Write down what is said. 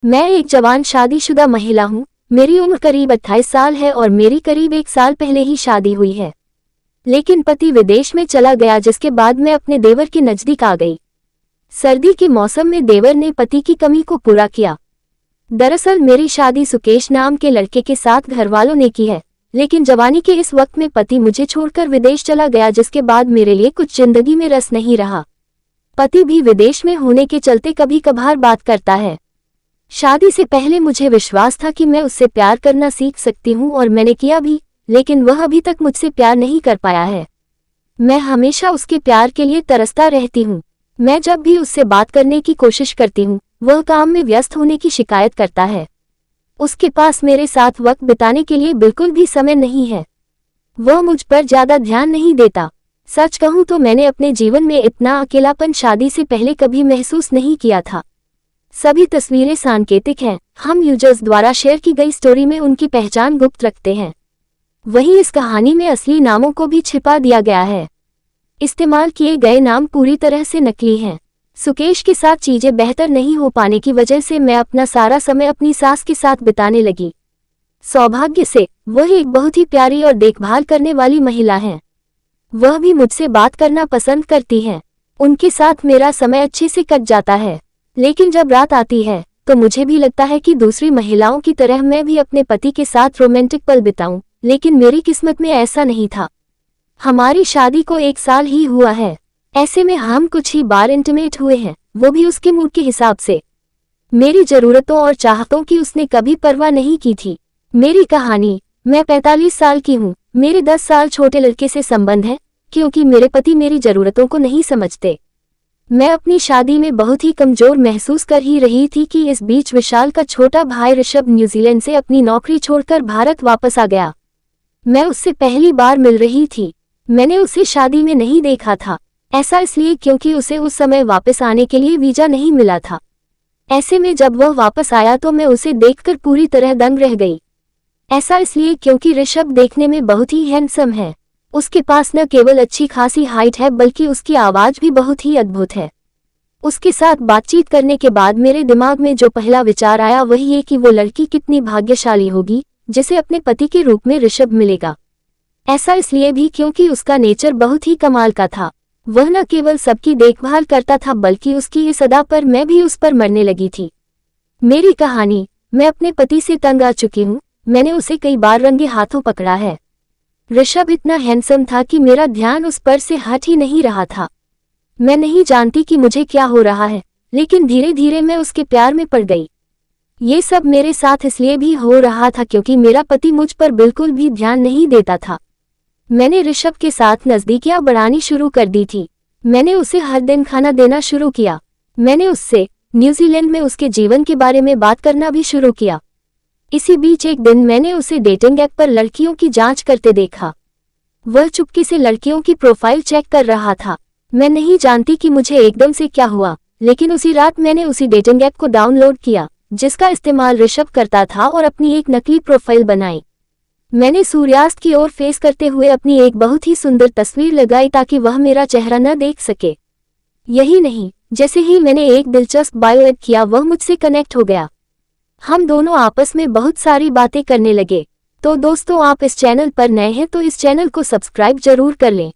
मैं एक जवान शादीशुदा महिला हूँ। मेरी उम्र करीब 28 साल है और मेरी करीब 1 साल पहले ही शादी हुई है। लेकिन पति विदेश में चला गया, जिसके बाद मैं अपने देवर के नजदीक आ गई। सर्दी के मौसम में देवर ने पति की कमी को पूरा किया। दरअसल मेरी शादी सुकेश नाम के लड़के के साथ घरवालों ने की है, लेकिन जवानी के इस वक्त में पति मुझे छोड़कर विदेश चला गया, जिसके बाद मेरे लिए कुछ जिंदगी में रस नहीं रहा। पति भी विदेश में होने के चलते कभी कभार बात करता है। शादी से पहले मुझे विश्वास था कि मैं उससे प्यार करना सीख सकती हूँ और मैंने किया भी, लेकिन वह अभी तक मुझसे प्यार नहीं कर पाया है। मैं हमेशा उसके प्यार के लिए तरसता रहती हूँ। मैं जब भी उससे बात करने की कोशिश करती हूँ, वह काम में व्यस्त होने की शिकायत करता है। उसके पास मेरे साथ वक्त बिताने के लिए बिल्कुल भी समय नहीं है। वह मुझ पर ज्यादा ध्यान नहीं देता। सच कहूँ तो मैंने अपने जीवन में इतना अकेलापन शादी से पहले कभी महसूस नहीं किया था। सभी तस्वीरें सांकेतिक हैं। हम यूजर्स द्वारा शेयर की गई स्टोरी में उनकी पहचान गुप्त रखते हैं। वहीं इस कहानी में असली नामों को भी छिपा दिया गया है। इस्तेमाल किए गए नाम पूरी तरह से नकली हैं। सुकेश के साथ चीजें बेहतर नहीं हो पाने की वजह से मैं अपना सारा समय अपनी सास के साथ बिताने लगी। सौभाग्य से वह एक बहुत ही प्यारी और देखभाल करने वाली महिला है। वह भी मुझसे बात करना पसंद करती है। उनके साथ मेरा समय अच्छे से कट जाता है। लेकिन जब रात आती है तो मुझे भी लगता है कि दूसरी महिलाओं की तरह मैं भी अपने पति के साथ रोमांटिक पल बिताऊं, लेकिन मेरी किस्मत में ऐसा नहीं था। हमारी शादी को 1 साल ही हुआ है। ऐसे में हम कुछ ही बार इंटीमेट हुए हैं, वो भी उसके मूड के हिसाब से। मेरी जरूरतों और चाहतों की उसने कभी परवाह नहीं की थी। मेरी कहानी। मैं 45 साल की हूँ। मेरे 10 साल छोटे लड़के से संबंध है, क्योंकि मेरे पति मेरी जरूरतों को नहीं समझते। मैं अपनी शादी में बहुत ही कमजोर महसूस कर ही रही थी कि इस बीच विशाल का छोटा भाई ऋषभ न्यूजीलैंड से अपनी नौकरी छोड़कर भारत वापस आ गया। मैं उससे पहली बार मिल रही थी। मैंने उसे शादी में नहीं देखा था। ऐसा इसलिए क्योंकि उसे उस समय वापस आने के लिए वीजा नहीं मिला था। ऐसे में जब वह वापस आया तो मैं उसे देखकर पूरी तरह दंग रह गई। ऐसा इसलिए क्योंकि ऋषभ देखने में बहुत ही हैंडसम है। उसके पास न केवल अच्छी खासी हाइट है, बल्कि उसकी आवाज भी बहुत ही अद्भुत है। उसके साथ बातचीत करने के बाद मेरे दिमाग में जो पहला विचार आया वही ये कि वो लड़की कितनी भाग्यशाली होगी जिसे अपने पति के रूप में ऋषभ मिलेगा। ऐसा इसलिए भी क्योंकि उसका नेचर बहुत ही कमाल का था। वह न केवल सबकी देखभाल करता था, बल्कि उसकी इस अदा पर मैं भी उस पर मरने लगी थी। मेरी कहानी। मैं अपने पति से तंग आ चुकी हूँ। मैंने उसे कई बार रंगे हाथों पकड़ा है। ऋषभ इतना हैंडसम था कि मेरा ध्यान उस पर से हट ही नहीं रहा था। मैं नहीं जानती कि मुझे क्या हो रहा है, लेकिन धीरे धीरे मैं उसके प्यार में पड़ गई। ये सब मेरे साथ इसलिए भी हो रहा था क्योंकि मेरा पति मुझ पर बिल्कुल भी ध्यान नहीं देता था। मैंने ऋषभ के साथ नजदीकियां बढ़ानी शुरू कर दी थी। मैंने उसे हर दिन खाना देना शुरू किया। मैंने उससे न्यूजीलैंड में उसके जीवन के बारे में बात करना भी शुरू किया। इसी बीच एक दिन मैंने उसे डेटिंग ऐप पर लड़कियों की जांच करते देखा। वह चुपके से लड़कियों की प्रोफाइल चेक कर रहा था। मैं नहीं जानती कि मुझे एकदम से क्या हुआ, लेकिन उसी रात मैंने उसी डेटिंग ऐप को डाउनलोड किया जिसका इस्तेमाल ऋषभ करता था और अपनी एक नकली प्रोफाइल बनाई। मैंने सूर्यास्त की ओर फेस करते हुए अपनी एक बहुत ही सुंदर तस्वीर लगाई ताकि वह मेरा चेहरा न देख सके। यही नहीं, जैसे ही मैंने एक दिलचस्प बायो ऐड किया, वह मुझसे कनेक्ट हो गया। हम दोनों आपस में बहुत सारी बातें करने लगे। तो दोस्तों, आप इस चैनल पर नए हैं तो इस चैनल को सब्सक्राइब जरूर कर लें।